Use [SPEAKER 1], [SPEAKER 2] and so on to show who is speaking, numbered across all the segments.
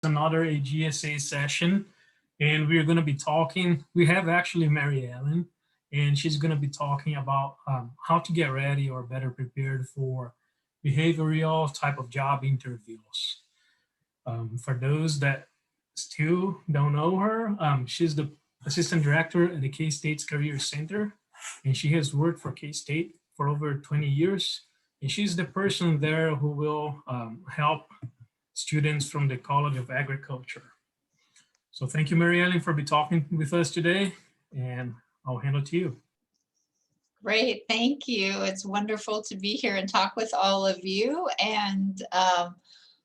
[SPEAKER 1] Another AGSA session, and we're going to be talking. We have actually Mary Ellen, and she's going to be talking about how to get ready or better prepared for behavioral type of job interviews. For those that still don't know her, she's the assistant director at the K-State's Career Center, and she has worked for K-State for over 20 years. And she's the person there who will help students from the College of Agriculture. So thank you, Mary Ellen, for be talking with us today, and I'll hand it to you.
[SPEAKER 2] Great, thank you. It's wonderful to be here and talk with all of you, and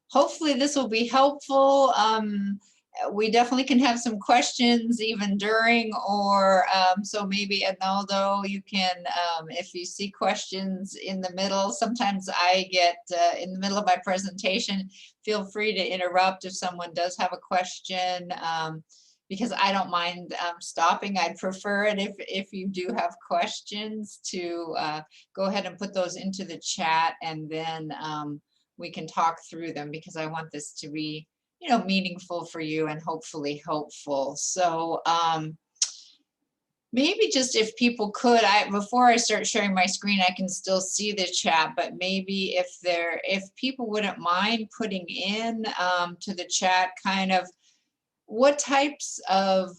[SPEAKER 2] hopefully this will be helpful. We definitely can have some questions even during, or so maybe Arnaldo, you can, if you see questions in the middle, sometimes I get in the middle of my presentation, feel free to interrupt if someone does have a question, because I don't mind stopping. I'd prefer it if you do have questions to go ahead and put those into the chat, and then we can talk through them, because I want this to be, you know, meaningful for you and hopefully helpful. So maybe just if people could, before I start sharing my screen, I can still see the chat, but maybe if people wouldn't mind putting in to the chat kind of what types of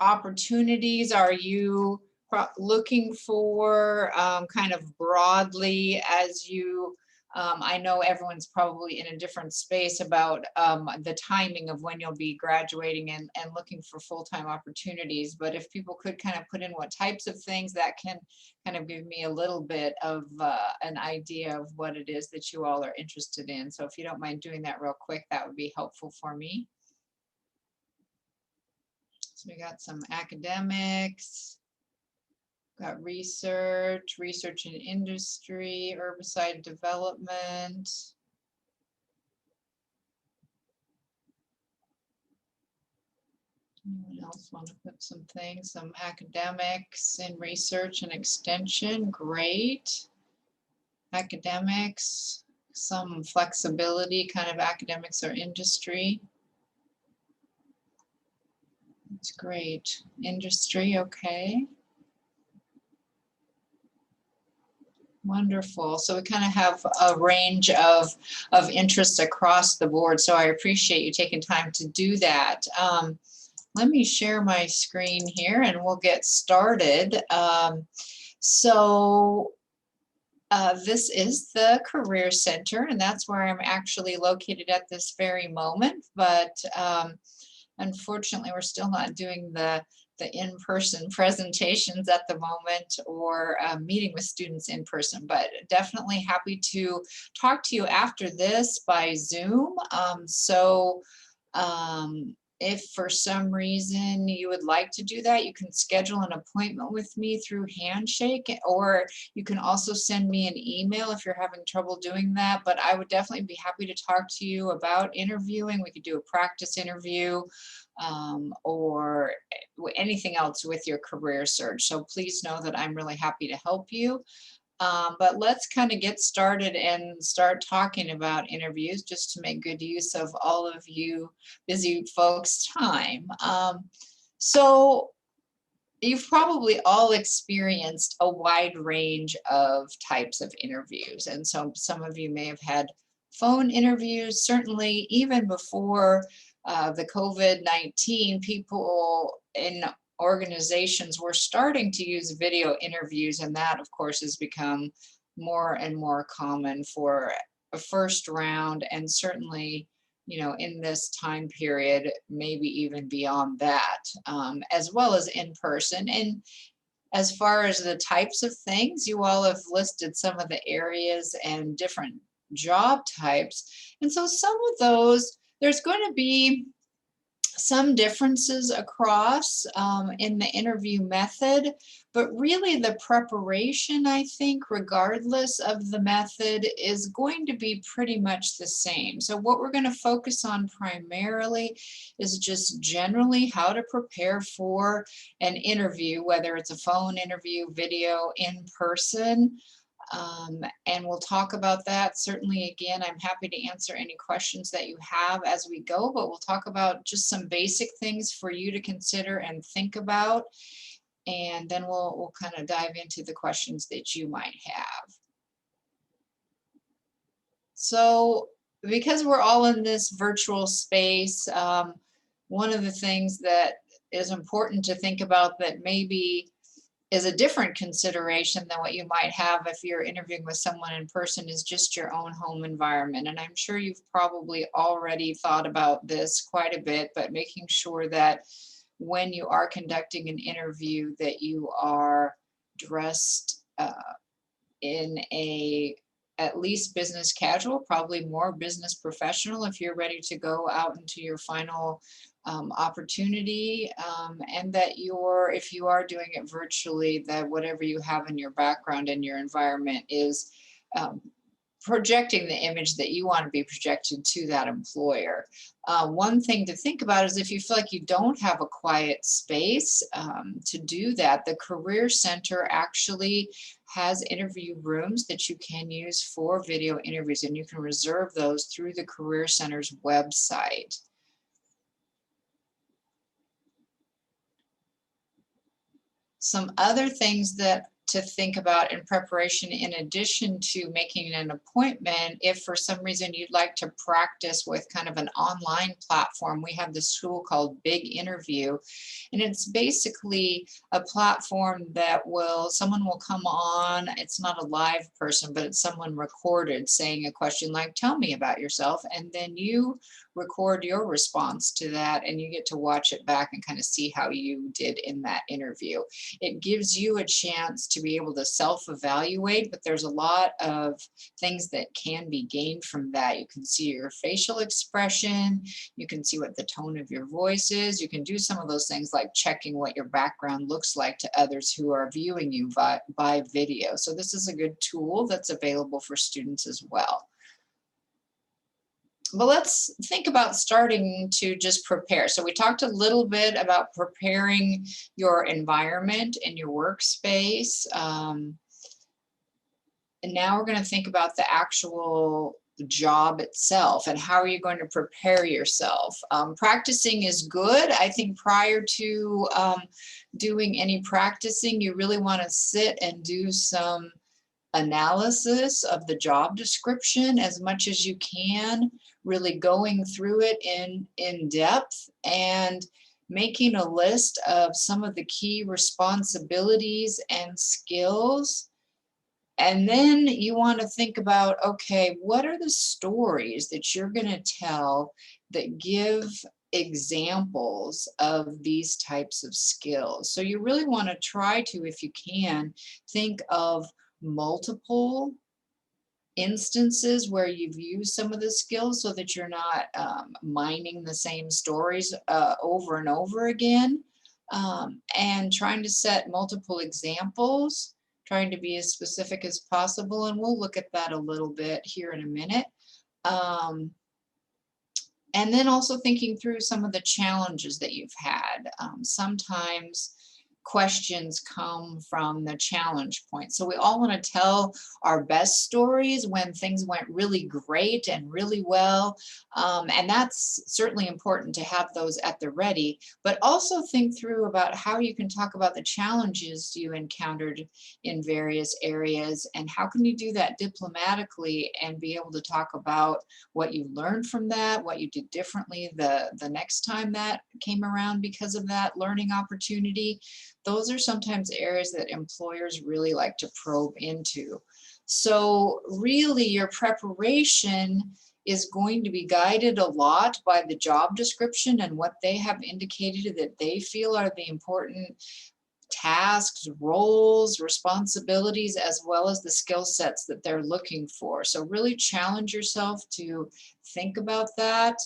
[SPEAKER 2] opportunities are you looking for, kind of broadly, as you I know everyone's probably in a different space about the timing of when you'll be graduating and looking for full-time opportunities, but if people could kind of put in what types of things, that can kind of give me a little bit of an idea of what it is that you all are interested in. So if you don't mind doing that real quick, that would be helpful for me. So we got some academics, got research in industry, herbicide development. Anyone else want to put some things? Some academics in research and extension, great. Academics, some flexibility, kind of academics or industry. That's great. Industry, okay. Wonderful. So we kind of have a range of interests across the board. So I appreciate you taking time to do that. Let me share my screen here and we'll get started. This is the Career Center, and that's where I'm actually located at this very moment. But unfortunately, we're still not doing the in-person presentations at the moment, or meeting with students in person, but definitely happy to talk to you after this by Zoom. If for some reason you would like to do that, you can schedule an appointment with me through Handshake, or you can also send me an email if you're having trouble doing that. But I would definitely be happy to talk to you about interviewing. We could do a practice interview, or anything else with your career search. So please know that I'm really happy to help you. But let's kind of get started and start talking about interviews, just to make good use of all of you busy folks' time. So you've probably all experienced a wide range of types of interviews. And so some of you may have had phone interviews. Certainly even before the COVID-19, people in organizations were starting to use video interviews, and that of course has become more and more common for a first round, and certainly, you know, in this time period, maybe even beyond that, as well as in person. And as far as the types of things, you all have listed some of the areas and different job types, and so some of those, there's going to be some differences across in the interview method, but really the preparation, I think, regardless of the method, is going to be pretty much the same. So what we're going to focus on primarily is just generally how to prepare for an interview, whether it's a phone interview, video, in person. And we'll talk about that. Certainly, again, I'm happy to answer any questions that you have as we go, but we'll talk about just some basic things for you to consider and think about. And then we'll kind of dive into the questions that you might have. So because we're all in this virtual space, one of the things that is important to think about that maybe is a different consideration than what you might have if you're interviewing with someone in person is just your own home environment. And I'm sure you've probably already thought about this quite a bit, but making sure that when you are conducting an interview that you are dressed in a at least business casual, probably more business professional if you're ready to go out into your final opportunity, and that if you are doing it virtually, that whatever you have in your background and your environment is projecting the image that you want to be projected to that employer. One thing to think about is if you feel like you don't have a quiet space to do that, the Career Center actually has interview rooms that you can use for video interviews, and you can reserve those through the Career Center's website. Some other things that to think about in preparation, in addition to making an appointment, if for some reason you'd like to practice with kind of an online platform, we have this tool called Big Interview, and it's basically a platform that someone will come on, it's not a live person, but it's someone recorded saying a question like, tell me about yourself, and then you record your response to that, and you get to watch it back and kind of see how you did in that interview. It gives you a chance to be able to self-evaluate, but there's a lot of things that can be gained from that. You can see your facial expression, you can see what the tone of your voice is, you can do some of those things like checking what your background looks like to others who are viewing you by video. So this is a good tool that's available for students as well. But let's think about starting to just prepare. So we talked a little bit about preparing your environment and your workspace. And now we're going to think about the actual job itself and how are you going to prepare yourself. Practicing is good. I think prior to doing any practicing, you really want to sit and do some analysis of the job description as much as you can, really going through it in depth and making a list of some of the key responsibilities and skills. And then you want to think about, okay, what are the stories that you're going to tell that give examples of these types of skills? So you really want to try to, if you can, think of multiple instances where you've used some of the skills so that you're not mining the same stories over and over again, and trying to set multiple examples, trying to be as specific as possible, and we'll look at that a little bit here in a minute. And then also thinking through some of the challenges that you've had. Sometimes questions come from the challenge point. So we all want to tell our best stories when things went really great and really well. And that's certainly important to have those at the ready, but also think through about how you can talk about the challenges you encountered in various areas and how can you do that diplomatically and be able to talk about what you learned from that, what you did differently the next time that came around because of that learning opportunity. Those are sometimes areas that employers really like to probe into. So really your preparation is going to be guided a lot by the job description and what they have indicated that they feel are the important tasks, roles, responsibilities, as well as the skill sets that they're looking for. So really challenge yourself to think about that.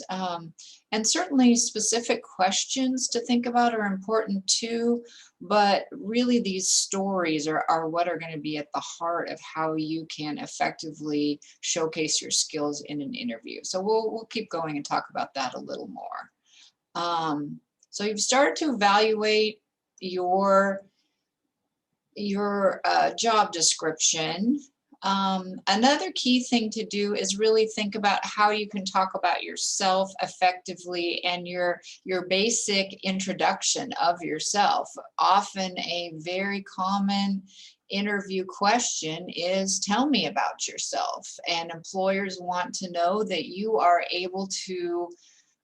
[SPEAKER 2] And certainly specific questions to think about are important too, but really these stories are what are going to be at the heart of how you can effectively showcase your skills in an interview. So we'll keep going and talk about that a little more. So you've started to evaluate your job description. Another key thing to do is really think about how you can talk about yourself effectively and your basic introduction of yourself. Often a very common interview question is, tell me about yourself. And employers want to know that you are able to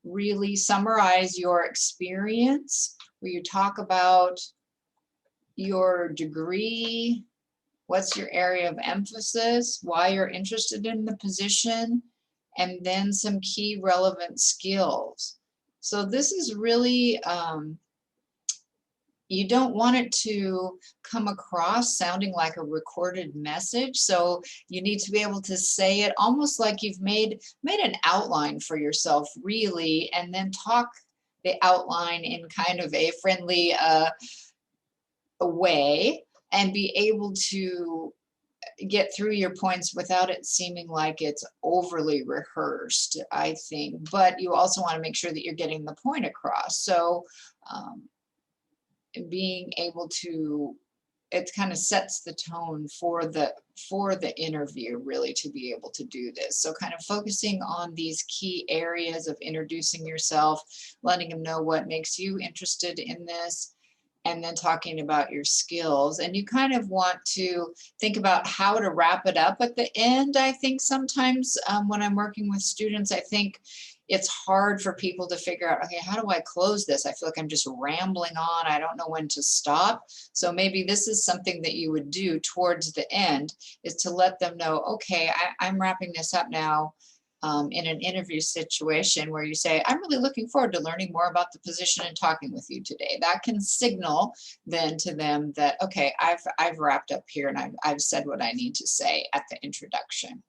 [SPEAKER 2] really summarize your experience, where you talk about your degree, what's your area of emphasis, why you're interested in the position, and then some key relevant skills. So this is really, you don't want it to come across sounding like a recorded message. So you need to be able to say it almost like you've made an outline for yourself, really, and then talk the outline in kind of a friendly way, and be able to get through your points without it seeming like it's overly rehearsed, I think. But you also want to make sure that you're getting the point across. So being able to, it kind of sets the tone for the interview, really, to be able to do this. So kind of focusing on these key areas of introducing yourself, letting them know what makes you interested in this, and then talking about your skills. And you kind of want to think about how to wrap it up at the end. I think sometimes when I'm working with students, I think it's hard for people to figure out, okay, how do I close this? I feel like I'm just rambling on. I don't know when to stop. So maybe this is something that you would do towards the end, is to let them know, okay, I'm wrapping this up now. In an interview situation where you say, I'm really looking forward to learning more about the position and talking with you today. That can signal then to them that, okay, I've wrapped up here and I've said what I need to say at the introduction.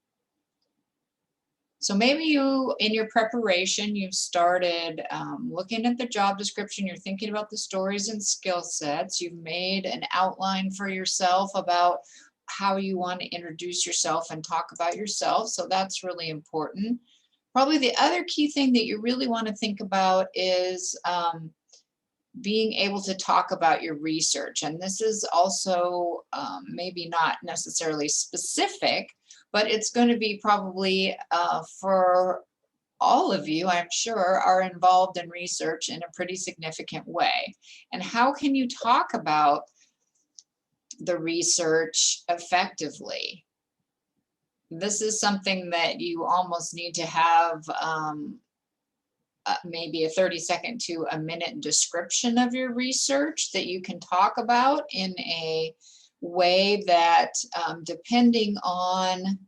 [SPEAKER 2] So maybe you, in your preparation, you've started looking at the job description, you're thinking about the stories and skill sets, you've made an outline for yourself about how you want to introduce yourself and talk about yourself. So that's really important. Probably the other key thing that you really want to think about is being able to talk about your research. And this is also maybe not necessarily specific, but it's going to be probably for all of you, I'm sure, are involved in research in a pretty significant way. And how can you talk about the research effectively? This is something that you almost need to have maybe a 30-second to a minute description of your research that you can talk about in a way that, depending on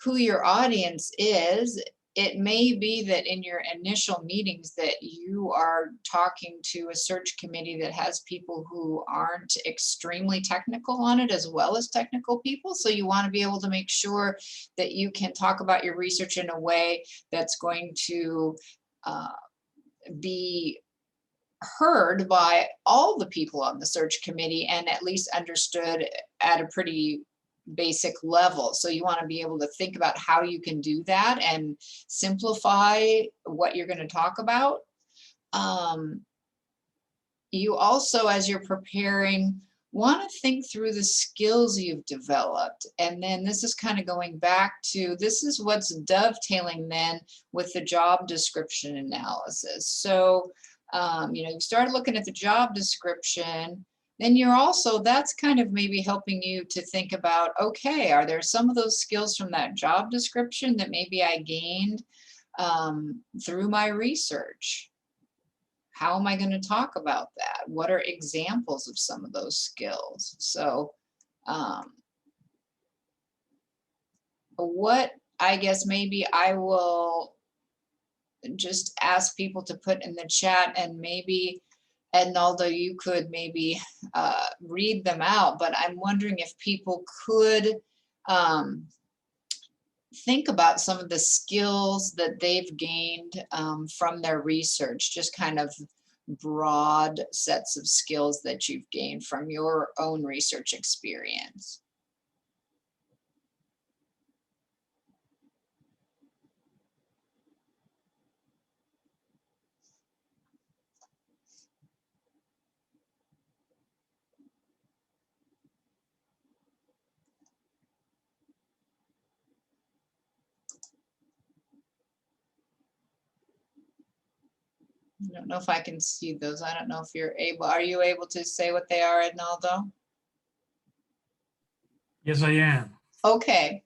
[SPEAKER 2] who your audience is, it may be that in your initial meetings that you are talking to a search committee that has people who aren't extremely technical on it, as well as technical people. So you want to be able to make sure that you can talk about your research in a way that's going to be heard by all the people on the search committee and at least understood at a pretty basic level. So you want to be able to think about how you can do that and simplify what you're going to talk about. You also, as you're preparing, want to think through the skills you've developed. And then this is kind of going back to, this is what's dovetailing then with the job description analysis. So, you started looking at the job description, then you're also, that's kind of maybe helping you to think about, okay, are there some of those skills from that job description that maybe I gained through my research? How am I going to talk about that? What are examples of some of those skills? So what I guess maybe I will just ask people to put in the chat, and maybe Ednaldo, you could maybe read them out, but I'm wondering if people could think about some of the skills that they've gained from their research, just kind of broad sets of skills that you've gained from your own research experience. I don't know if I can see those. I don't know if you're able, are you able to say what they are, Ednaldo?
[SPEAKER 1] Yes, I am.
[SPEAKER 2] Okay.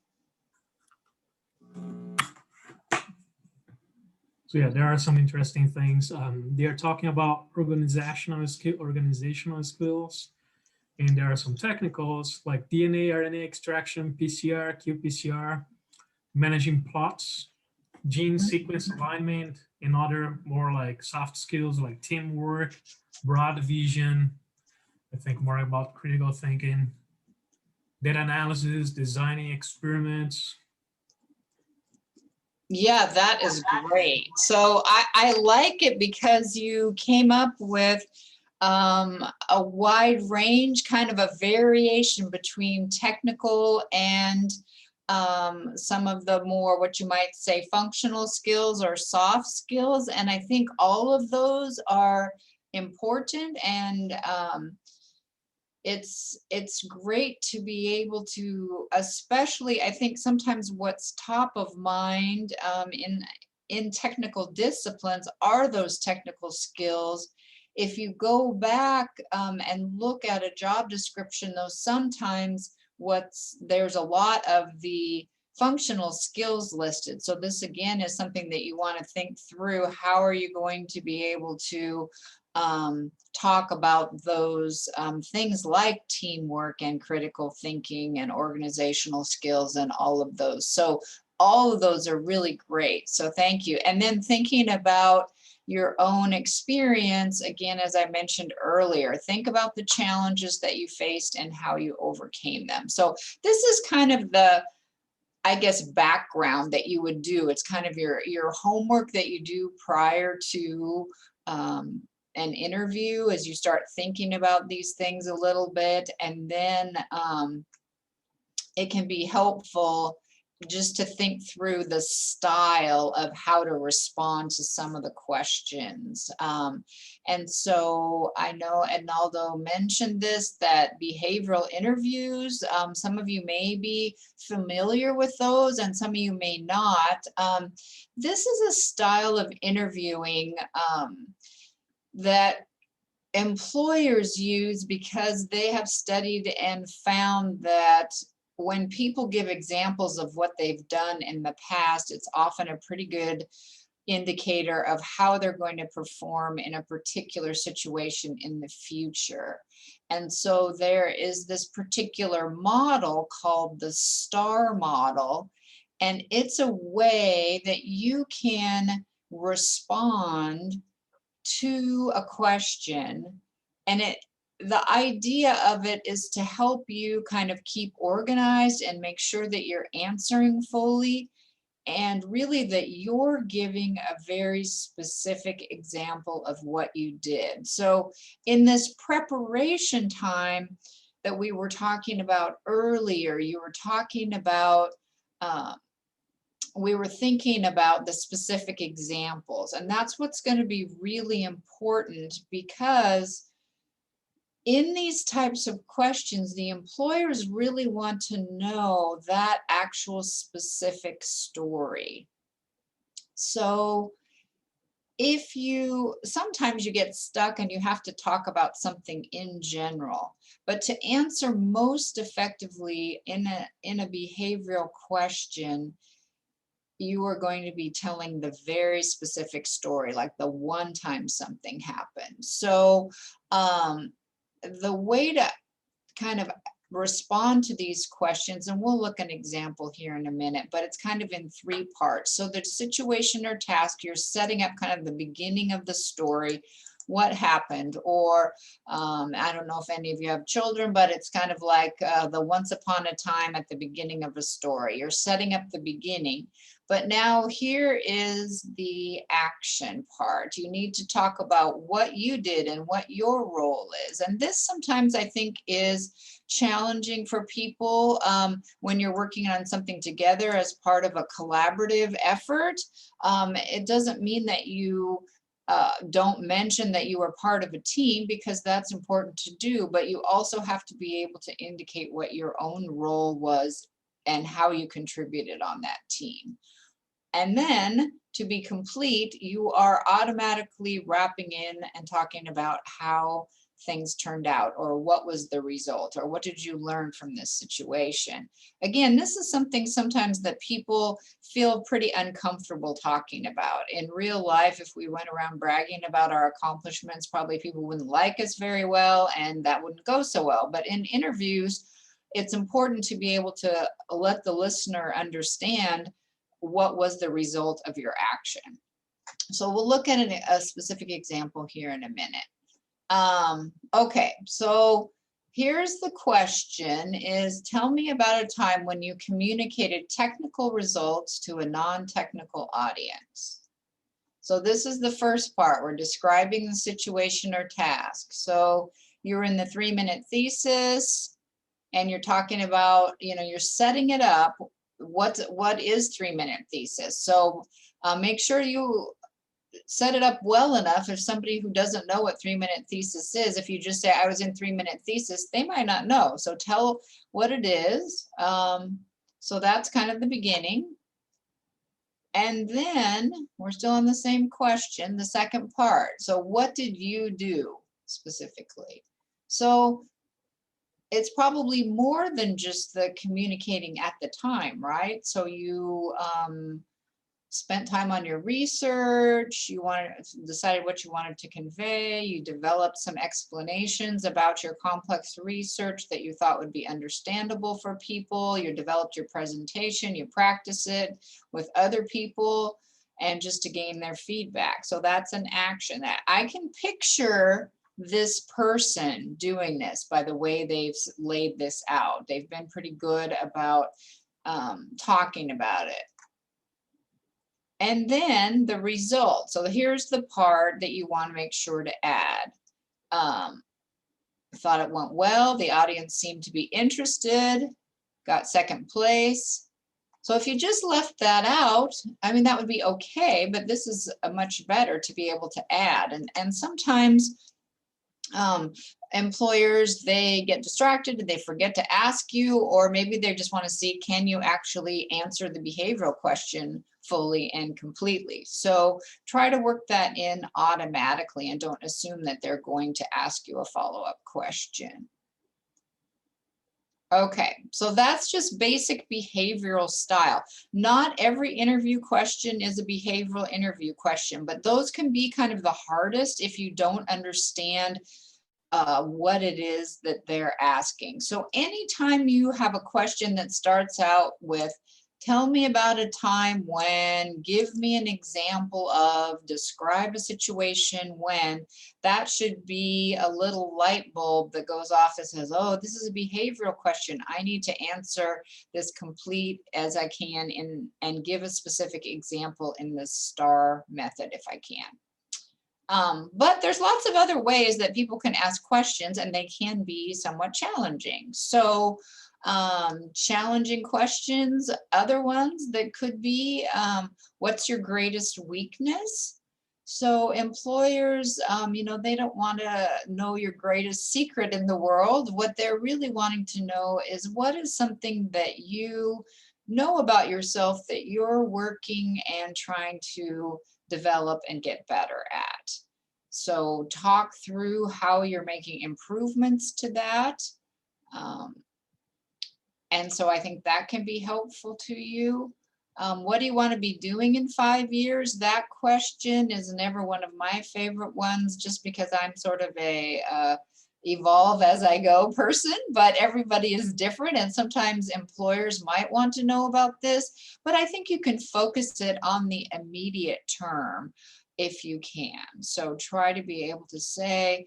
[SPEAKER 1] So yeah, there are some interesting things. They are talking about organizational skills, and there are some technicals like DNA, RNA extraction, PCR, qPCR, managing plots, gene sequence alignment, and other more like soft skills like teamwork, broad vision. I think more about critical thinking, data analysis, designing experiments.
[SPEAKER 2] Yeah, that is great. So I like it because you came up with a wide range, kind of a variation between technical and some of the more, what you might say, functional skills or soft skills. And I think all of those are important, and it's great to be able to, especially I think sometimes what's top of mind in technical disciplines are those technical skills. If you go back and look at a job description, though, sometimes there's a lot of the functional skills listed. So this again is something that you want to think through. How are you going to be able to talk about those things like teamwork and critical thinking and organizational skills and all of those. So all of those are really great. So thank you. And then thinking about your own experience, again, as I mentioned earlier, think about the challenges that you faced and how you overcame them. So this is kind of the, I guess, background that you would do. It's kind of your homework that you do prior to an interview, as you start thinking about these things a little bit. And then it can be helpful just to think through the style of how to respond to some of the questions. And so I know Ednaldo mentioned this, that behavioral interviews, some of you may be familiar with those and some of you may not. This is a style of interviewing that employers use because they have studied and found that when people give examples of what they've done in the past, it's often a pretty good indicator of how they're going to perform in a particular situation in the future. And so there is this particular model called the STAR model, and it's a way that you can respond to a question, and the idea of it is to help you kind of keep organized and make sure that you're answering fully, and really that you're giving a very specific example of what you did. So in this preparation time that we were talking about earlier, you were talking about we were thinking about the specific examples, and that's what's going to be really important, because in these types of questions, the employers really want to know that actual specific story. So sometimes you get stuck and you have to talk about something in general, but to answer most effectively in a behavioral question, you are going to be telling the very specific story, like the one time something happened. So the way to kind of respond to these questions, and we'll look at an example here in a minute, but it's kind of in three parts. So the situation or task, you're setting up kind of the beginning of the story, what happened, or I don't know if any of you have children, but it's kind of like the once upon a time at the beginning of a story. You're setting up the beginning. But now here is the action part. You need to talk about what you did and what your role is. And this sometimes I think is challenging for people when you're working on something together as part of a collaborative effort. It doesn't mean that you don't mention that you are part of a team, because that's important to do, but you also have to be able to indicate what your own role was and how you contributed on that team. And then to be complete, you are automatically wrapping in and talking about how things turned out, or what was the result, or what did you learn from this situation. Again, this is something sometimes that people feel pretty uncomfortable talking about. In real life, if we went around bragging about our accomplishments, probably people wouldn't like us very well, and that wouldn't go so well. But in interviews, it's important to be able to let the listener understand what was the result of your action. So we'll look at a specific example here in a minute. Okay, so here's the question is, tell me about a time when you communicated technical results to a non-technical audience. So this is the first part. We're describing the situation or task. So you're in the 3-minute thesis and you're talking about, you're setting it up. What is 3-minute thesis? So make sure you set it up well enough. If somebody who doesn't know what 3-minute thesis is, if you just say I was in 3-minute thesis, they might not know. So tell what it is. So that's kind of the beginning. And then we're still on the same question, the second part. So what did you do specifically? So it's probably more than just the communicating at the time, right? So you spent time on your research, you decided what you wanted to convey, you developed some explanations about your complex research that you thought would be understandable for people, you developed your presentation, you practice it with other people, and just to gain their feedback. So that's an action that I can picture this person doing this by the way they've laid this out. They've been pretty good about talking about it. And then the result. So here's the part that you want to make sure to add. Thought it went well. The audience seemed to be interested, got second place. So if you just left that out, I mean, that would be okay, but this is a much better to be able to add. And sometimes employers, they get distracted and they forget to ask you, or maybe they just want to see, can you actually answer the behavioral question fully and completely? So try to work that in automatically and don't assume that they're going to ask you a follow-up question. Okay, so that's just basic behavioral style. Not every interview question is a behavioral interview question, but those can be kind of the hardest if you don't understand what it is that they're asking. So anytime you have a question that starts out with, tell me about a time when, give me an example of, describe a situation when, that should be a little light bulb that goes off that says, oh, this is a behavioral question. I need to answer this complete as I can and give a specific example in the STAR method if I can. But there's lots of other ways that people can ask questions and they can be somewhat challenging. So challenging questions, other ones that could be, what's your greatest weakness? So employers, they don't want to know your greatest secret in the world. What they're really wanting to know is, what is something that you know about yourself that you're working and trying to develop and get better at. So talk through how you're making improvements to that. And so I think that can be helpful to you. What do you want to be doing in 5 years? That question is never one of my favorite ones, just because I'm sort of a evolve as I go person, but everybody is different, and sometimes employers might want to know about this, but I think you can focus it on the immediate term if you can. So try to be able to say,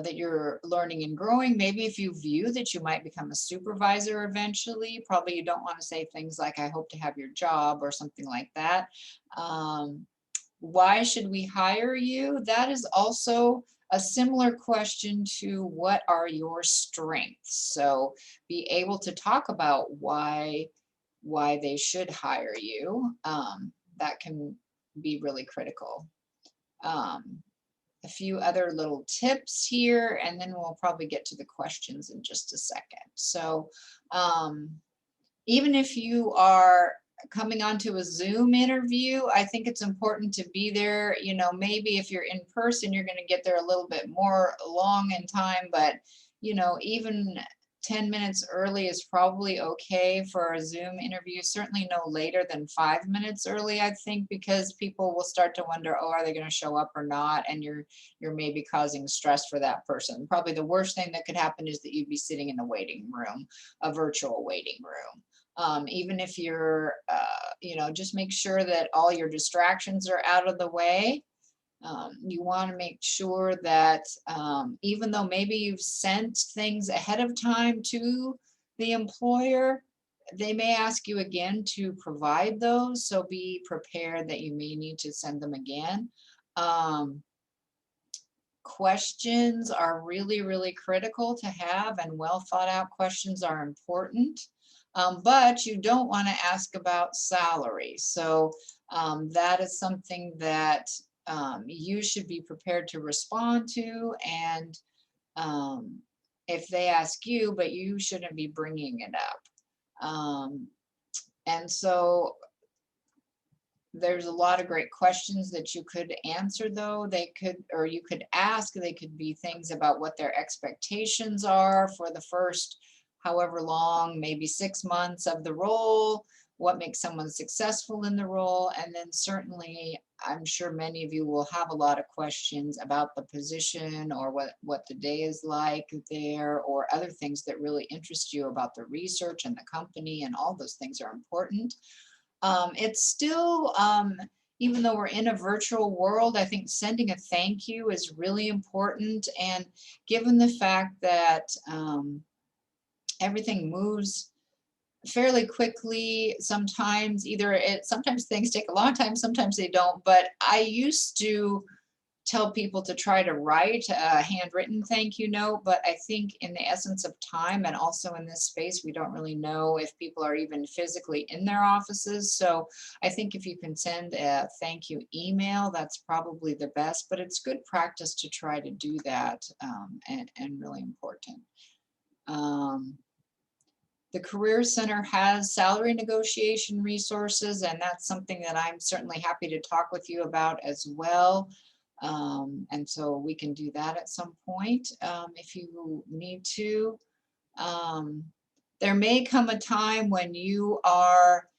[SPEAKER 2] that you're learning and growing. Maybe if you view that you might become a supervisor eventually, probably you don't want to say things like, I hope to have your job or something like that. Why should we hire you? That is also a similar question to, what are your strengths? So be able to talk about why they should hire you. That can be really critical. A few other little tips here, and then we'll probably get to the questions in just a second. So even if you are coming onto a Zoom interview, I think it's important to be there. You know, maybe if you're in person, you're going to get there a little bit more long in time, but you know, even 10 minutes early is probably okay for a Zoom interview. Certainly no later than 5 minutes early, I think, because people will start to wonder, oh, are they going to show up or not? And you're maybe causing stress for that person. Probably the worst thing that could happen is that you'd be sitting in the waiting room, a virtual waiting room. Even if you're, you know, just make sure that all your distractions are out of the way. You want to make sure that even though maybe you've sent things ahead of time to the employer, they may ask you again to provide those. So be prepared that you may need to send them again. Um, Questions are really, really critical to have, and well thought out questions are important. But you don't want to ask about salary. So that is something that you should be prepared to respond to. And if they ask you, but you shouldn't be bringing it up. And so there's a lot of great questions that you could answer, though. They could, or you could ask, they could be things about what their expectations are for the first however long, maybe 6 months of the role, what makes someone successful in the role. And then certainly, I'm sure many of you will have a lot of questions about the position or what the day is like there, or other things that really interest you about the research and the company, and all those things are important. It's still, even though we're in a virtual world, I think sending a thank you is really important. And given the fact that everything moves fairly quickly, sometimes things take a long time, sometimes they don't. But I used to tell people to try to write a handwritten thank you note, but I think in the essence of time, and also in this space, we don't really know if people are even physically in their offices. So I think if you can send a thank you email, that's probably the best, but it's good practice to try to do that, and really important. The Career Center has salary negotiation resources, and that's something that I'm certainly happy to talk with you about as well. And so we can do that at some point if you need to. There may come a time when you are,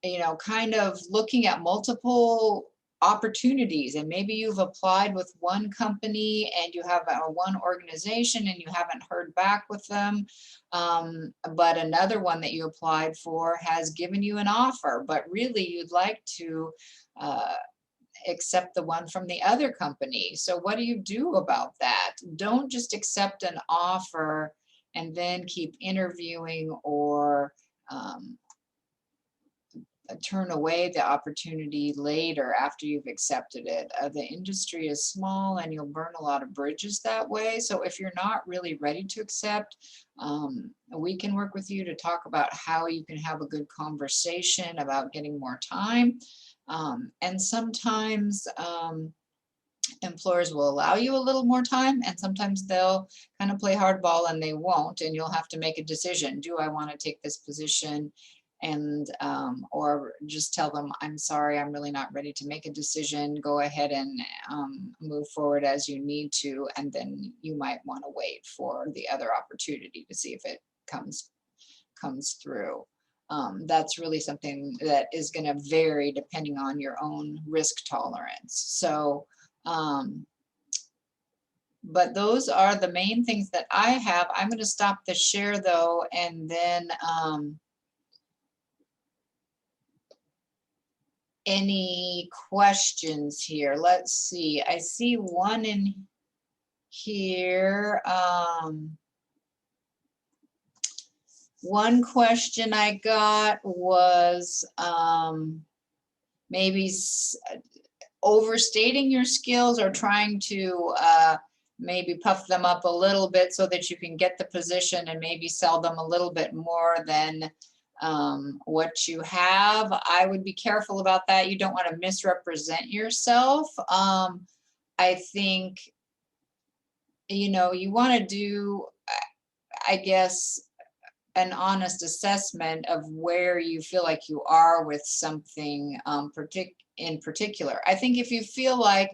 [SPEAKER 2] you know, kind of looking at multiple opportunities, and maybe you've applied with one company and you have one organization and you haven't heard back with them, but another one that you applied for has given you an offer, but really you'd like to accept the one from the other company. So what do you do about that? Don't just accept an offer and then keep interviewing, or turn away the opportunity later after you've accepted it. The industry is small and you'll burn a lot of bridges that way. So if you're not really ready to accept, we can work with you to talk about how you can have a good conversation about getting more time. And sometimes employers will allow you a little more time, and sometimes they'll kind of play hardball and they won't, and you'll have to make a decision. Do I want to take this position? And or just tell them, I'm sorry, I'm really not ready to make a decision. Go ahead and move forward as you need to, and then you might want to wait for the other opportunity to see if it comes through. That's really something that is going to vary depending on your own risk tolerance. So, but those are the main things that I have. I'm going to stop the share though, and then any questions here? Let's see. I see one in here. One question I got was maybe overstating your skills, or trying to maybe puff them up a little bit so that you can get the position and maybe sell them a little bit more than what you have. I would be careful about that. You don't want to misrepresent yourself. I think, you know, you want to do, I guess, an honest assessment of where you feel like you are with something in particular. I think if you feel like,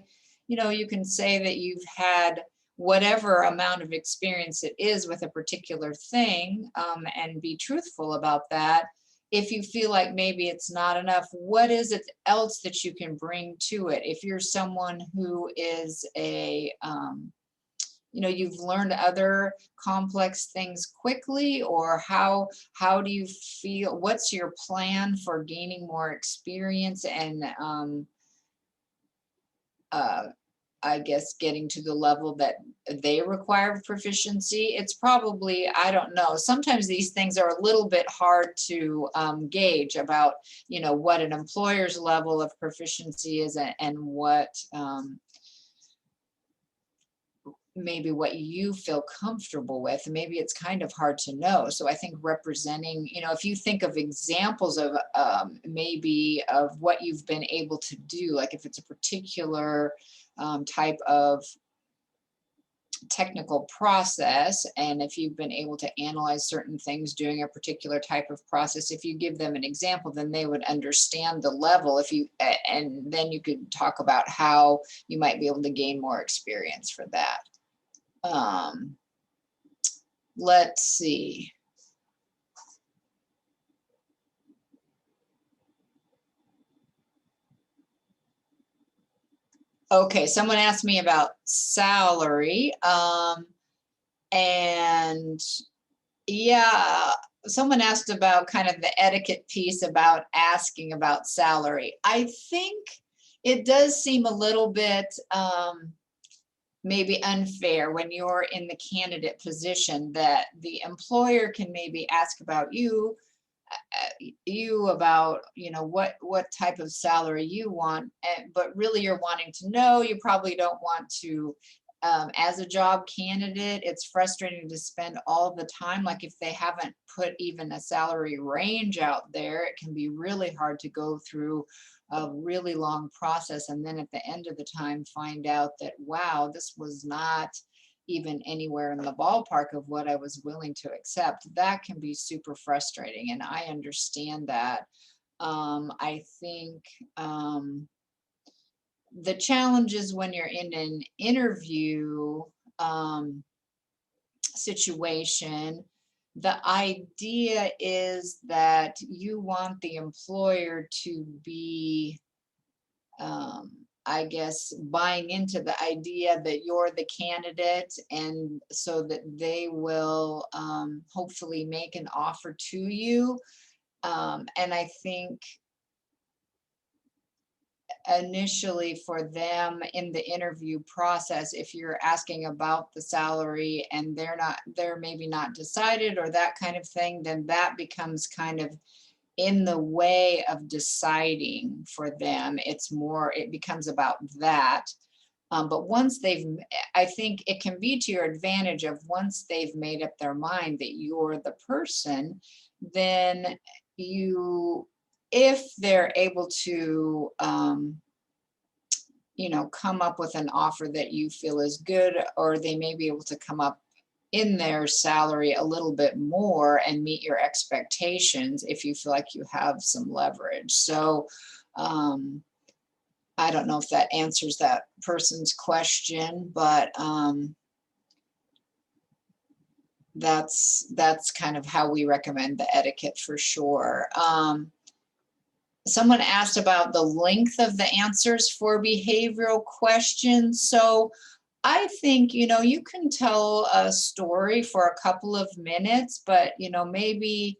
[SPEAKER 2] you can say that you've had whatever amount of experience it is with a particular thing, and be truthful about that. If you feel like maybe it's not enough, what is it else that you can bring to it? If you're someone who is you've learned other complex things quickly, or how do you feel? What's your plan for gaining more experience and I guess getting to the level that they require proficiency? It's probably, I don't know. Sometimes these things are a little bit hard to gauge about, what an employer's level of proficiency is, and what maybe what you feel comfortable with. Maybe it's kind of hard to know. So I think representing, if you think of examples of maybe of what you've been able to do, like if it's a particular type of technical process, and if you've been able to analyze certain things doing a particular type of process, if you give them an example, then they would understand the level. And then you could talk about how you might be able to gain more experience for that. Let's see. Okay, someone asked me about salary. And yeah, someone asked about kind of the etiquette piece about asking about salary. I think it does seem a little bit maybe unfair when you're in the candidate position that the employer can maybe ask about you about what type of salary you want, but really you're wanting to know. You probably don't want to, as a job candidate, it's frustrating to spend all the time, like if they haven't put even a salary range out there, it can be really hard to go through a really long process, and then at the end of the time find out that, wow, this was not even anywhere in the ballpark of what I was willing to accept. That can be super frustrating, and I understand that. I think the challenge is when you're in an interview situation, the idea is that you want the employer to be I guess buying into the idea that you're the candidate, and so that they will hopefully make an offer to you. And I think initially for them in the interview process, if you're asking about the salary and they're maybe not decided or that kind of thing, then that becomes kind of in the way of deciding for them. It becomes about that. But once I think it can be to your advantage of once they've made up their mind that you're the person, then if they're able to, come up with an offer that you feel is good, or they may be able to come up in their salary a little bit more and meet your expectations if you feel like you have some leverage. So I don't know if that answers that person's question, but that's kind of how we recommend the etiquette for sure. Someone asked about the length of the answers for behavioral questions. So I think, you can tell a story for a couple of minutes, but, maybe,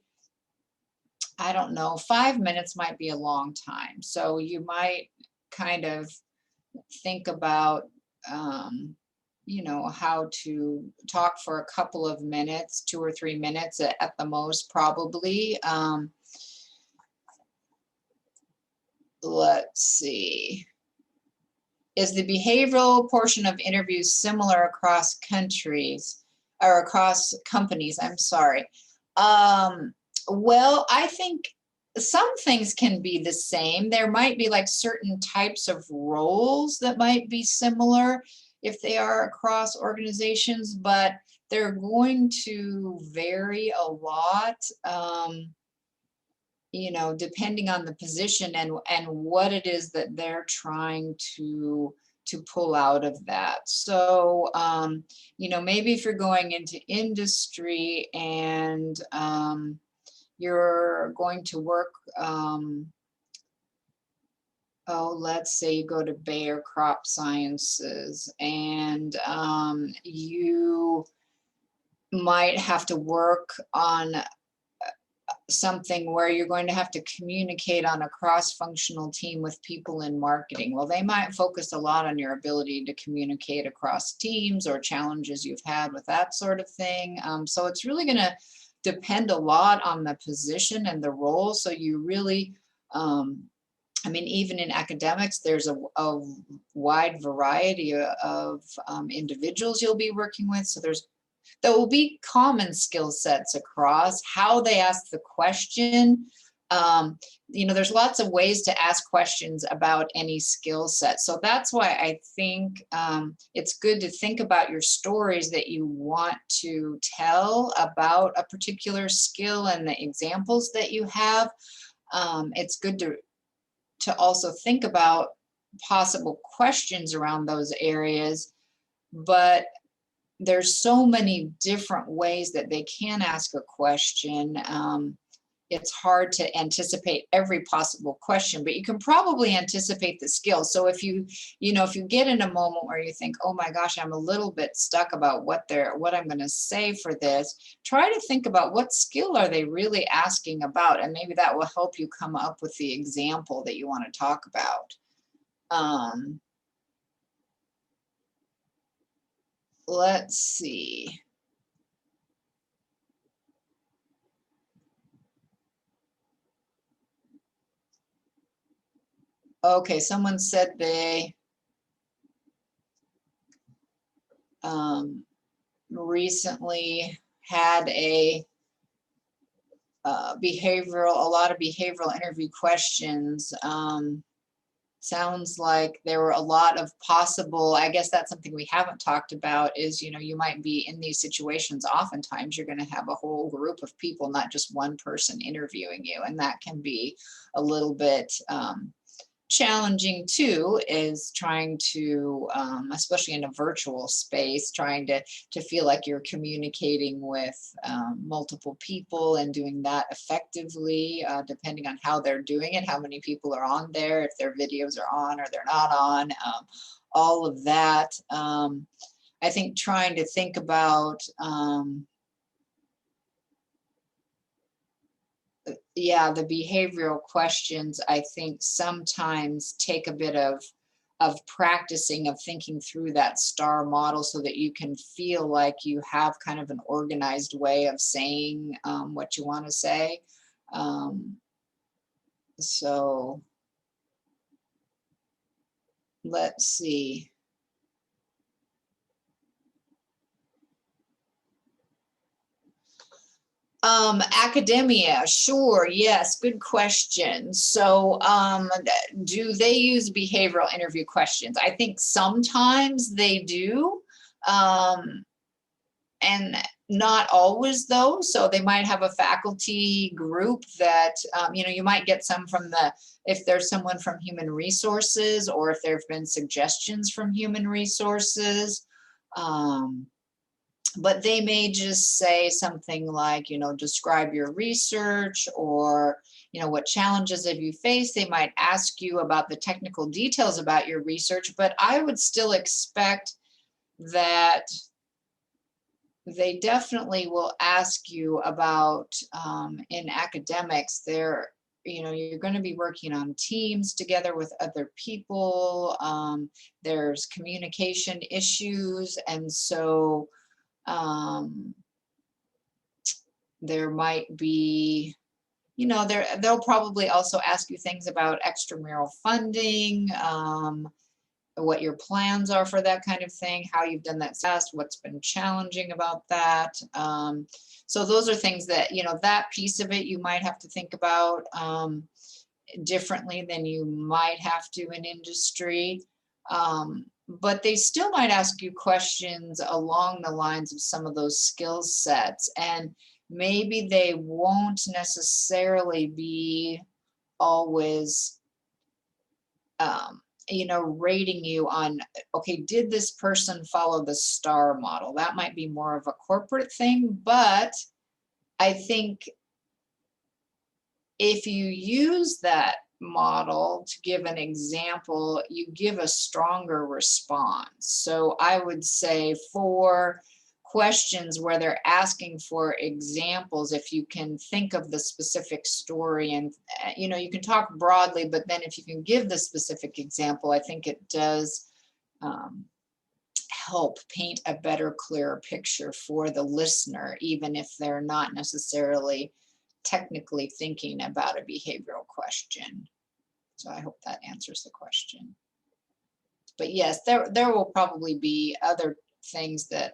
[SPEAKER 2] I don't know, 5 minutes might be a long time. So you might kind of think about, how to talk for a couple of minutes, 2 or 3 minutes at the most, probably. Let's see. Is the behavioral portion of interviews similar across countries or across companies? I'm sorry. Well, I think some things can be the same. There might be like certain types of roles that might be similar if they are across organizations, but They're going to vary a lot, you know, depending on the position and what it is that they're trying to pull out of that. So, you know, maybe if you're going into industry and you're going to work, oh, let's say you go to Bayer Crop Sciences and you might have to work on something where you're going to have to communicate on a cross-functional team with people in marketing. Well, they might focus a lot on your ability to communicate across teams or challenges you've had with that sort of thing. So it's really going to depend a lot on the position and the role. So you really, I mean, even in academics, there's a wide variety of individuals you'll be working with. So there will be common skill sets across how they ask the question. You know, there's lots of ways to ask questions about any skill set. So that's why I think it's good to think about your stories that you want to tell about a particular skill and the examples that you have. It's good to also think about possible questions around those areas, but there's so many different ways that they can ask a question. It's hard to anticipate every possible question, but you can probably anticipate the skill. So if you know, if you get in a moment where you think, oh my gosh, I'm a little bit stuck about what I'm going to say for this, try to think about what skill are they really asking about, and maybe that will help you come up with the example that you want to talk about. Let's see. Okay, someone said they recently had a lot of behavioral interview questions. Sounds like there were a lot of possible, I guess that's something we haven't talked about is, you know, you might be in these situations. Oftentimes you're going to have a whole group of people, not just one person interviewing you. And that can be a little bit challenging too, is trying to, especially in a virtual space, trying to feel like you're communicating with multiple people and doing that effectively, depending on how they're doing it, how many people are on there, if their videos are on or they're not on, all of that. I think trying to think about, yeah, the behavioral questions, I think sometimes take a bit of practicing, of thinking through that STAR model so that you can feel like you have kind of an organized way of saying what you want to say. So let's see. Academia, sure, yes, good question. So do they use behavioral interview questions? I think sometimes they do, and not always though. So they might have a faculty group that, you know, you might get some from if there's someone from human resources, or if there have been suggestions from human resources. But they may just say something like, you know, describe your research, or, you know, what challenges have you faced? They might ask you about the technical details about your research, but I would still expect that they definitely will ask you about, in academics, you know, you're going to be working on teams together with other people. There's communication issues. And so, there might be, you know, they'll probably also ask you things about extramural funding, what your plans are for that kind of thing, how you've done that test, what's been challenging about that. So those are things that, you know, that piece of it you might have to think about differently than you might have to in industry. but they still might ask you questions along the lines of some of those skill sets. And maybe they won't necessarily be always, rating you on, okay, did this person follow the STAR model? That might be more of a corporate thing, but I think if you use that model to give an example, you give a stronger response. So I would say for questions where they're asking for examples, if you can think of the specific story and, you can talk broadly, but then if you can give the specific example, I think it does help paint a better, clearer picture for the listener, even if they're not necessarily technically thinking about a behavioral question. So I hope that answers the question. But yes, there will probably be other things that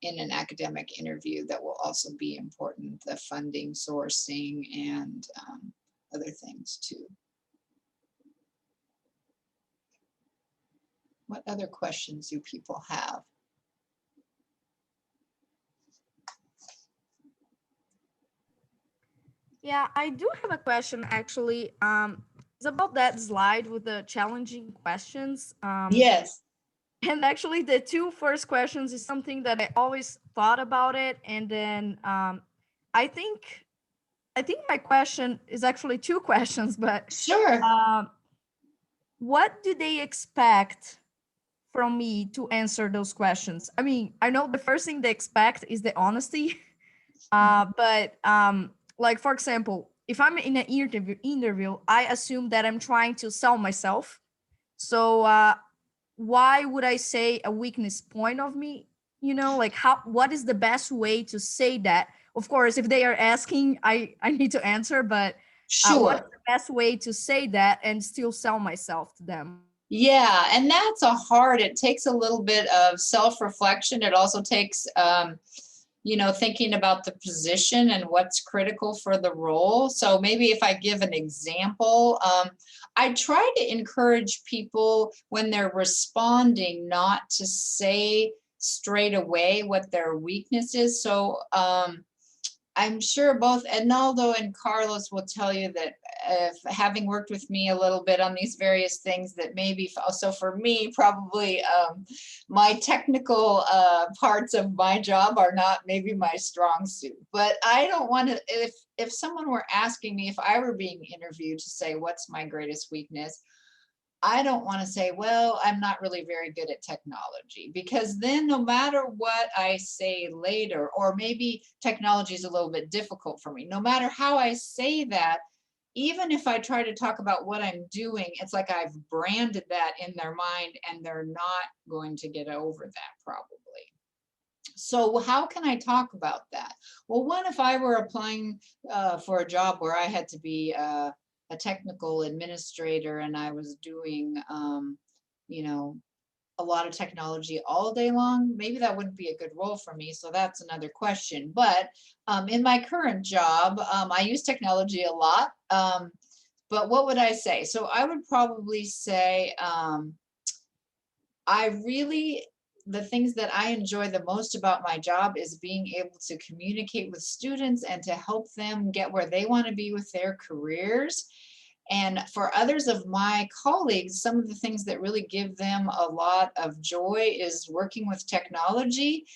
[SPEAKER 2] in an academic interview that will also be important, the funding sourcing and other things too. What other questions do people have?
[SPEAKER 3] Yeah, I do have a question actually. It's about that slide with the challenging questions.
[SPEAKER 2] Yes.
[SPEAKER 3] And actually, the two first questions is something that I always thought about it, and then I think my question is actually two questions, but
[SPEAKER 2] Sure.
[SPEAKER 3] what do they expect from me to answer those questions? I mean, I know the first thing they expect is the honesty, but like for example, if I'm in an interview, I assume that I'm trying to sell myself. So why would I say a weakness point of me? Like what is the best way to say that? Of course, if they are asking, I need to answer, but what's
[SPEAKER 2] Sure.
[SPEAKER 3] the best way to say that and still sell myself to them?
[SPEAKER 2] Yeah, and that's it takes a little bit of self-reflection. It also takes, thinking about the position and what's critical for the role. So maybe if I give an example, I try to encourage people when they're responding not to say straight away what their weakness is. So I'm sure both Ednaldo and Carlos will tell you that if having worked with me a little bit on these various things, that maybe also for me, probably my technical parts of my job are not maybe my strong suit. But I don't want to, if someone were asking me, if I were being interviewed to say, what's my greatest weakness? I don't want to say, well, I'm not really very good at technology, because then no matter what I say later, or maybe technology is a little bit difficult for me, no matter how I say that, even if I try to talk about what I'm doing, it's like I've branded that in their mind and they're not going to get over that probably. So how can I talk about that? Well, one, if I were applying for a job where I had to be a technical administrator and I was doing, you know, a lot of technology all day long, maybe that wouldn't be a good role for me. So that's another question. But in my current job, I use technology a lot. But what would I say? So I would probably say, the things that I enjoy the most about my job is being able to communicate with students and to help them get where they want to be with their careers. And for others of my colleagues, some of the things that really give them a lot of joy is working with technology.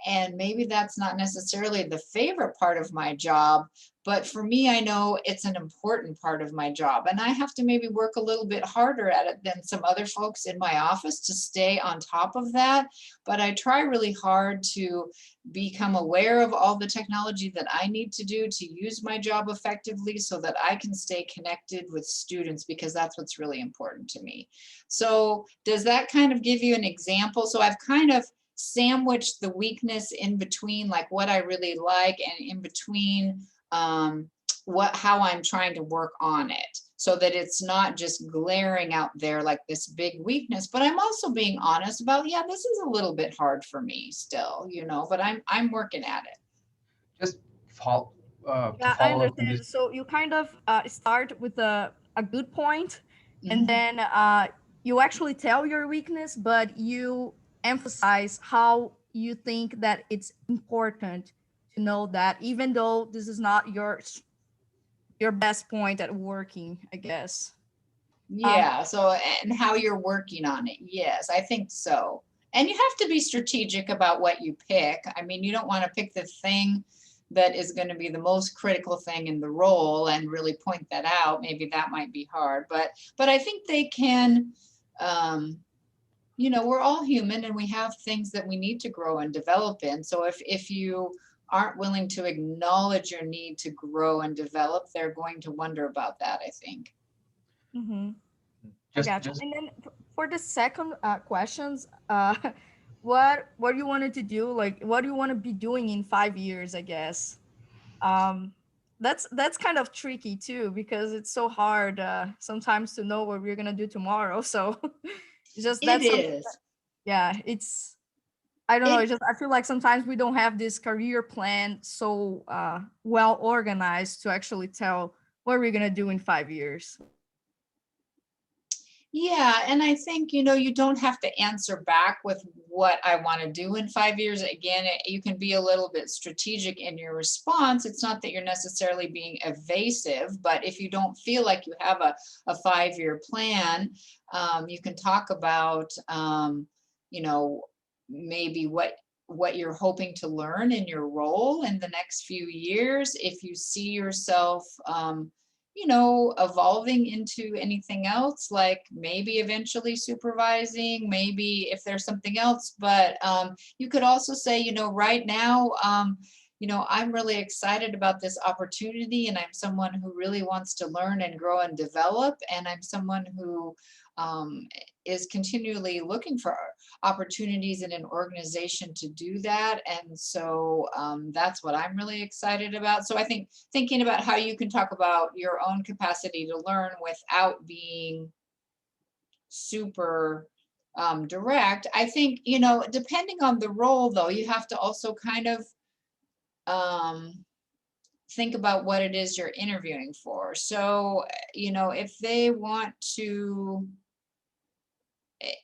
[SPEAKER 2] And maybe that's not necessarily the favorite part of my job, but for me, I know it's an important part of my job. And I have to maybe work a little bit harder at it than some other folks in my office to stay on top of that. But I try really hard to become aware of all the technology that I need to do to use my job effectively so that I can stay connected with students, because that's what's really important to me. So does that kind of give you an example? So I've kind of sandwiched the weakness in between, like what I really like, and in between how I'm trying to work on it, so that it's not just glaring out there like this big weakness, but I'm also being honest about, yeah, this is a little bit hard for me still, but I'm working at it.
[SPEAKER 4] Just follow, to
[SPEAKER 3] Yeah, I
[SPEAKER 4] follow up on this.
[SPEAKER 3] understand. So you kind of start with a good point, and
[SPEAKER 2] Mhm.
[SPEAKER 3] then you actually tell your weakness, but you emphasize how you think that it's important to know that, even though this is not your best point at working, I guess.
[SPEAKER 2] Yeah, so, and how you're working on it. Yes, I think so. And you have to be strategic about what you pick. I mean, you don't want to pick the thing that is going to be the most critical thing in the role and really point that out. Maybe that might be hard, but I think they can, you know, we're all human and we have things that we need to grow and develop in. So if you aren't willing to acknowledge your need to grow and develop, they're going to wonder about that, I think.
[SPEAKER 3] Mm-hmm. I
[SPEAKER 4] Just,
[SPEAKER 3] gotcha.
[SPEAKER 4] just
[SPEAKER 3] And then for the second questions, what do you wanted to do? Like, what do you want to be doing in 5 years? I guess that's kind of tricky too, because it's so hard sometimes to know what we're gonna do tomorrow. So it's just
[SPEAKER 2] It
[SPEAKER 3] that's something.
[SPEAKER 2] is.
[SPEAKER 3] Yeah, it's I don't know.
[SPEAKER 2] It
[SPEAKER 3] It's just I feel like sometimes we don't have this career plan so well organized to actually tell what we're gonna do in 5 years.
[SPEAKER 2] Yeah, and I think, you know, you don't have to answer back with what I want to do in 5 years. Again, you can be a little bit strategic in your response. It's not that you're necessarily being evasive, but if you don't feel like you have a 5-year plan, you can talk about, you know, maybe what you're hoping to learn in your role in the next few years. If you see yourself, you know, evolving into anything else, like maybe eventually supervising, maybe if there's something else. But you could also say, you know, right now, you know, I'm really excited about this opportunity, and I'm someone who really wants to learn and grow and develop, and I'm someone who is continually looking for opportunities in an organization to do that. And so that's what I'm really excited about. So I think thinking about how you can talk about your own capacity to learn without being super direct. I think, you know, depending on the role though, you have to also kind of think about what it is you're interviewing for. So, you know, if they want to,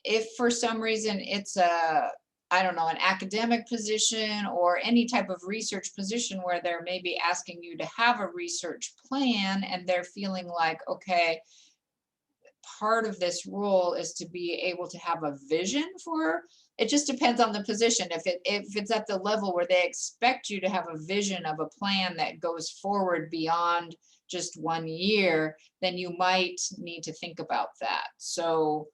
[SPEAKER 2] if for some reason it's a, I don't know, an academic position or any type of research position where they're maybe asking you to have a research plan and they're feeling like, okay, part of this role is to be able to have a vision for, it just depends on the position. If it's at the level where they expect you to have a vision of a plan that goes forward beyond just 1 year, then you might need to think about that. So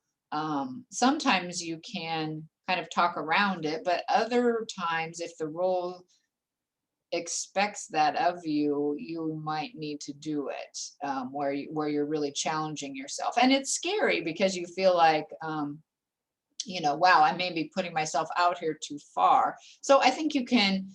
[SPEAKER 2] sometimes you can kind of talk around it, but other times if the role expects that of you, you might need to do it where you're really challenging yourself. And it's scary because you feel like, you know, wow, I may be putting myself out here too far. So I think you can,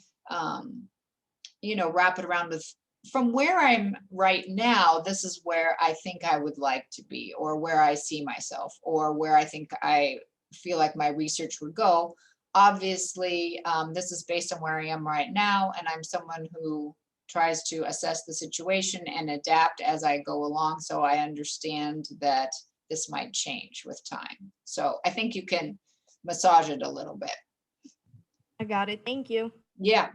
[SPEAKER 2] you know, wrap it around with, from where I'm right now, this is where I think I would like to be, or where I see myself, or where I think I feel like my research would go. Obviously, this is based on where I am right now, and I'm someone who tries to assess the situation and adapt as I go along. So I understand that this might change with time. So I think you can massage it a little bit.
[SPEAKER 3] I got it. Thank you.
[SPEAKER 2] Yeah.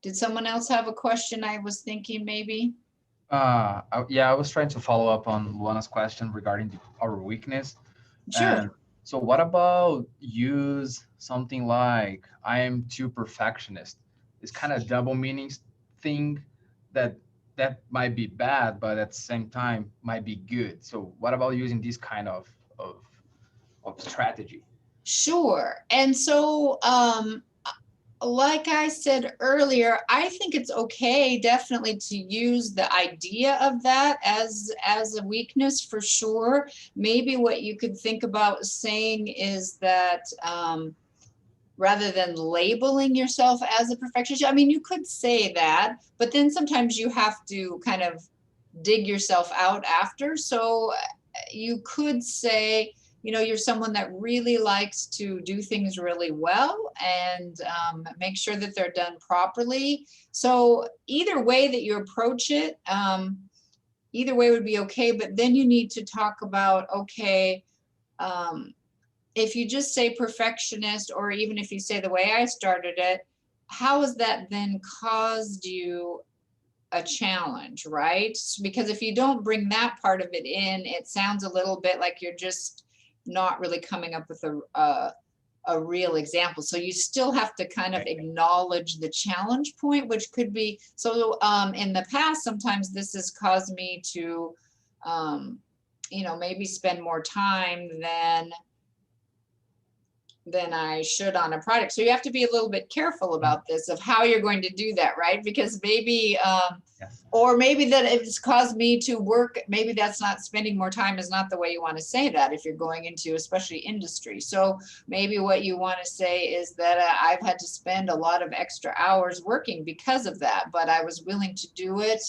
[SPEAKER 2] Did someone else have a question? I was thinking maybe.
[SPEAKER 4] yeah, I was trying to follow up on Luana's question regarding our weakness.
[SPEAKER 2] Sure.
[SPEAKER 4] And so what about use something like I am too perfectionist? This kind of double meanings thing that might be bad, but at the same time might be good. So what about using this kind of strategy?
[SPEAKER 2] Sure. And so, like I said earlier, I think it's okay definitely to use the idea of that as a weakness for sure. Maybe what you could think about saying is that rather than labeling yourself as a perfectionist, I mean, you could say that, but then sometimes you have to kind of dig yourself out after. So you could say, you know, you're someone that really likes to do things really well and make sure that they're done properly. So either way that you approach it, either way would be okay, but then you need to talk about, okay, if you just say perfectionist, or even if you say the way I started it, how has that then caused you a challenge, right? Because if you don't bring that part of it in, it sounds a little bit like you're just not really coming up with a real example. So you still have to kind of acknowledge the challenge point, which could be, so in the past, sometimes this has caused me to, maybe spend more time than I should on a project. So you have to be a little bit careful about this, of how you're going to do that, right? Because maybe,
[SPEAKER 4] Yes.
[SPEAKER 2] or maybe that it's caused me to work, maybe that's not, spending more time is not the way you want to say that if you're going into especially industry. So maybe what you want to say is that I've had to spend a lot of extra hours working because of that, but I was willing to do it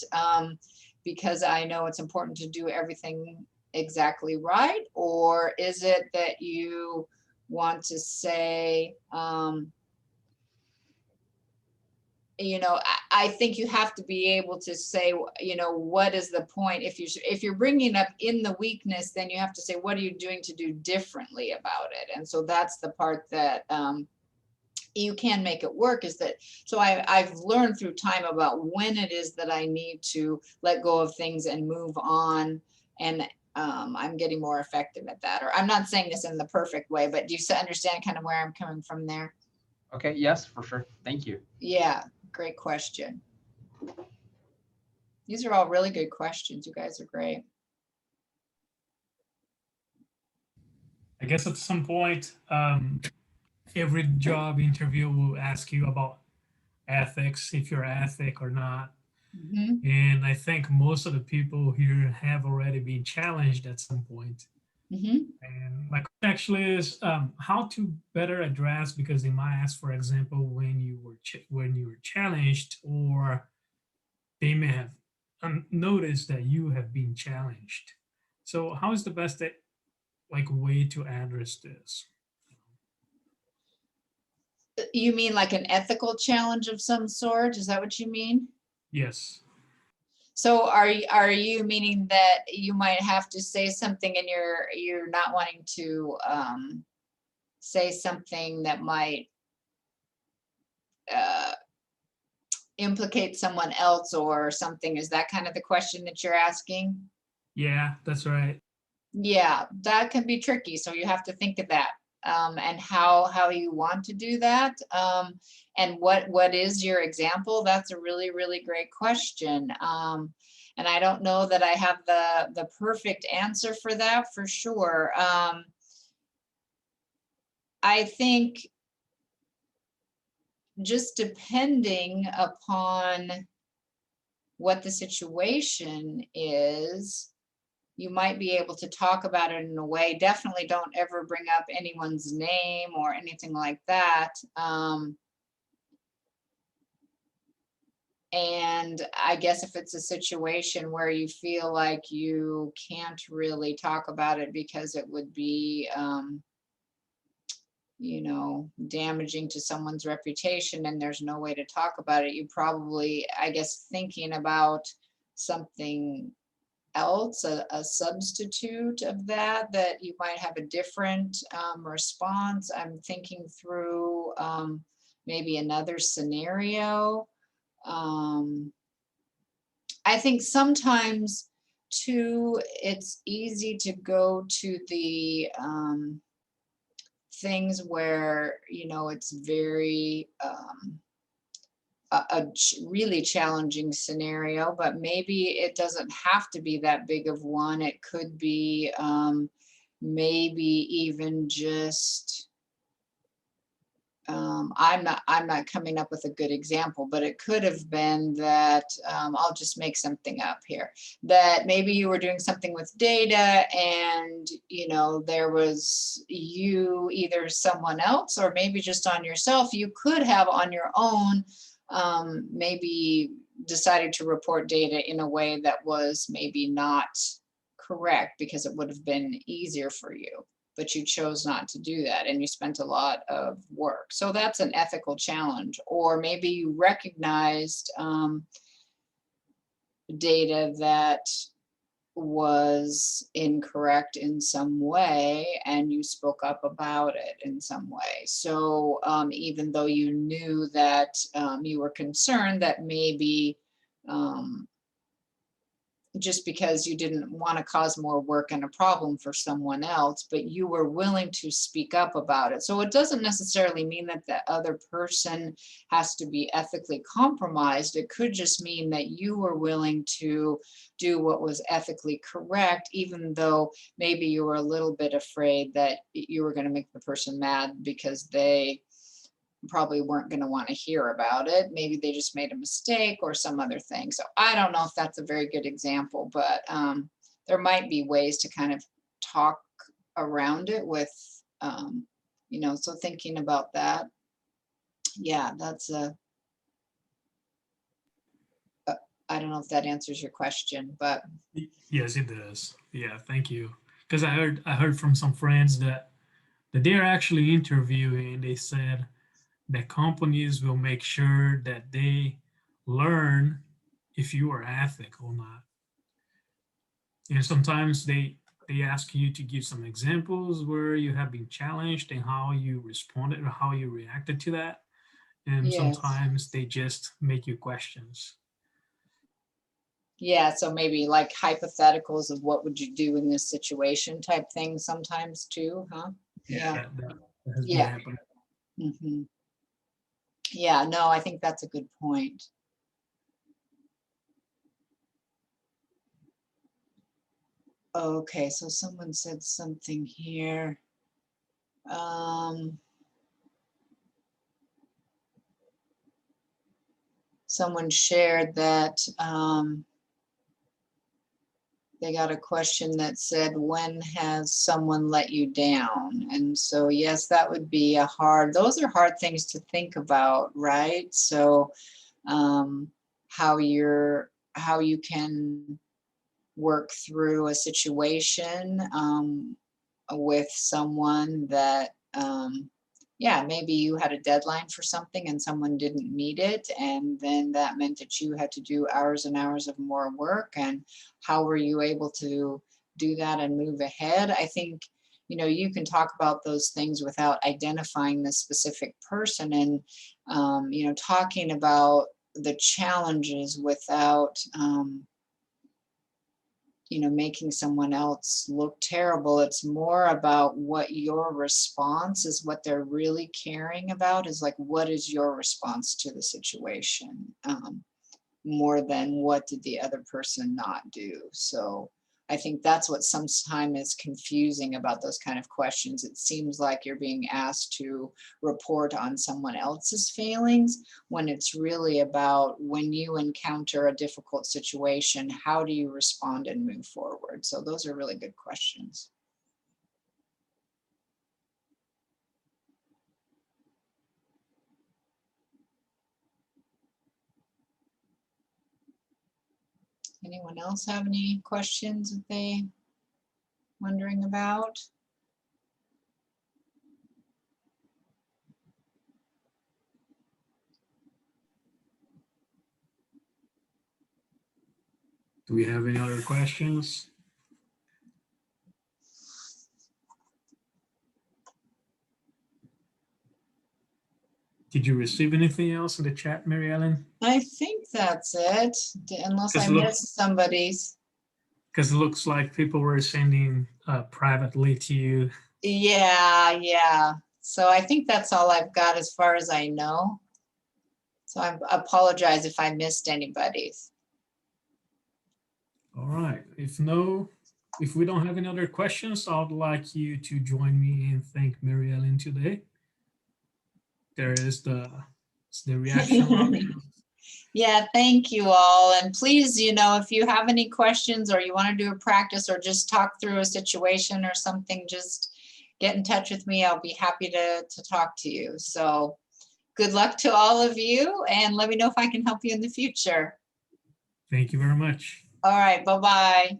[SPEAKER 2] because I know it's important to do everything exactly right. Or is it that you want to say, I think you have to be able to say, what is the point? If you're bringing up in the weakness, then you have to say, what are you doing to do differently about it? And so that's the part that you can make it work, is that, so I've learned through time about when it is that I need to let go of things and move on. And I'm getting more effective at that. Or I'm not saying this in the perfect way, but do you understand kind of where I'm coming from there?
[SPEAKER 4] Okay, yes, for sure. Thank you.
[SPEAKER 2] Yeah, great question. These are all really good questions. You guys are great.
[SPEAKER 1] I guess at some point, every job interview will ask you about ethics, if you're ethic or not.
[SPEAKER 2] Mhm.
[SPEAKER 1] And I think most of the people here have already been challenged at some point.
[SPEAKER 2] Mhm.
[SPEAKER 1] And my question actually is how to better address, because they might ask, for example, when you were challenged, or they may have noticed that you have been challenged. So how is the best way to address this?
[SPEAKER 2] You mean like an ethical challenge of some sort? Is that what you mean?
[SPEAKER 1] Yes.
[SPEAKER 2] So are you meaning that you might have to say something and you're not wanting to say something that might implicate someone else or something? Is that kind of the question that you're asking?
[SPEAKER 1] Yeah, that's right.
[SPEAKER 2] Yeah, that can be tricky. So you have to think of that, and how you want to do that. And what is your example? That's a really, really great question. And I don't know that I have the perfect answer for that for sure. I think just depending upon what the situation is, you might be able to talk about it in a way. Definitely don't ever bring up anyone's name or anything like that. And I guess if it's a situation where you feel like you can't really talk about it because it would be, damaging to someone's reputation and there's no way to talk about it, you probably, I guess, thinking about something else, a substitute of that you might have a different response. I'm thinking through maybe another scenario. I think sometimes too, it's easy to go to the things where, it's very really challenging scenario, but maybe it doesn't have to be that big of one. It could be maybe even just, I'm not coming up with a good example, but it could have been that, I'll just make something up here, that maybe you were doing something with data and, there was you, either someone else or maybe just on yourself, you could have on your own maybe decided to report data in a way that was maybe not correct because it would have been easier for you, but you chose not to do that and you spent a lot of work. So that's an ethical challenge. Or maybe you recognized data that was incorrect in some way and you spoke up about it in some way. So even though you knew that you were concerned that maybe just because you didn't want to cause more work and a problem for someone else, but you were willing to speak up about it. So it doesn't necessarily mean that the other person has to be ethically compromised. It could just mean that you were willing to do what was ethically correct, even though maybe you were a little bit afraid that you were going to make the person mad because they probably weren't going to want to hear about it. Maybe they just made a mistake or some other thing. So I don't know if that's a very good example, but there might be ways to kind of talk around it with, you know, so thinking about that. Yeah, that's I don't know if that answers your question, but
[SPEAKER 1] Yes, it does. Yeah, thank you. Because I heard from some friends that they're actually interviewing. They said that companies will make sure that they learn if you are ethical or not. And sometimes they ask you to give some examples where you have been challenged and how you responded or how you reacted to that. And
[SPEAKER 2] yes.
[SPEAKER 1] sometimes they just make you questions.
[SPEAKER 2] Yeah, so maybe like hypotheticals of what would you do in this situation type thing sometimes too, huh?
[SPEAKER 1] Yeah,
[SPEAKER 2] Yeah,
[SPEAKER 1] that has been
[SPEAKER 2] yeah.
[SPEAKER 1] happening.
[SPEAKER 2] Hmm. Yeah, no, I think that's a good point. Okay, so someone said something here. Someone shared that they got a question that said, when has someone let you down? And so, yes, that would be those are hard things to think about, right? So how you can work through a situation with someone that yeah, maybe you had a deadline for something and someone didn't meet it, and then that meant that you had to do hours and hours of more work, and how were you able to do that and move ahead? I think, you know, you can talk about those things without identifying the specific person, and you know, talking about the challenges without you know, making someone else look terrible. It's more about what your response is, what they're really caring about is like, what is your response to the situation? More than what did the other person not do. So I think that's what sometimes is confusing about those kind of questions. It seems like you're being asked to report on someone else's failings when it's really about, when you encounter a difficult situation, how do you respond and move forward? So those are really good questions. Anyone else have any questions that they wondering about?
[SPEAKER 1] Do we have any other questions? Did you receive anything else in the chat, Mary Ellen?
[SPEAKER 2] I think that's it, unless I
[SPEAKER 1] Because look,
[SPEAKER 2] missed somebody's.
[SPEAKER 1] because it looks like people were sending privately to you.
[SPEAKER 2] Yeah, yeah. So I think that's all I've got as far as I know. So I apologize if I missed anybody's.
[SPEAKER 1] All right. If we don't have any other questions, I'd like you to join me and thank Mary Ellen today. There is the reaction option.
[SPEAKER 2] Yeah, thank you all. And please, you know, if you have any questions or you want to do a practice or just talk through a situation or something, just get in touch with me. I'll be happy to talk to you. So good luck to all of you, and let me know if I can help you in the future.
[SPEAKER 1] Thank you very much.
[SPEAKER 2] All right, bye-bye.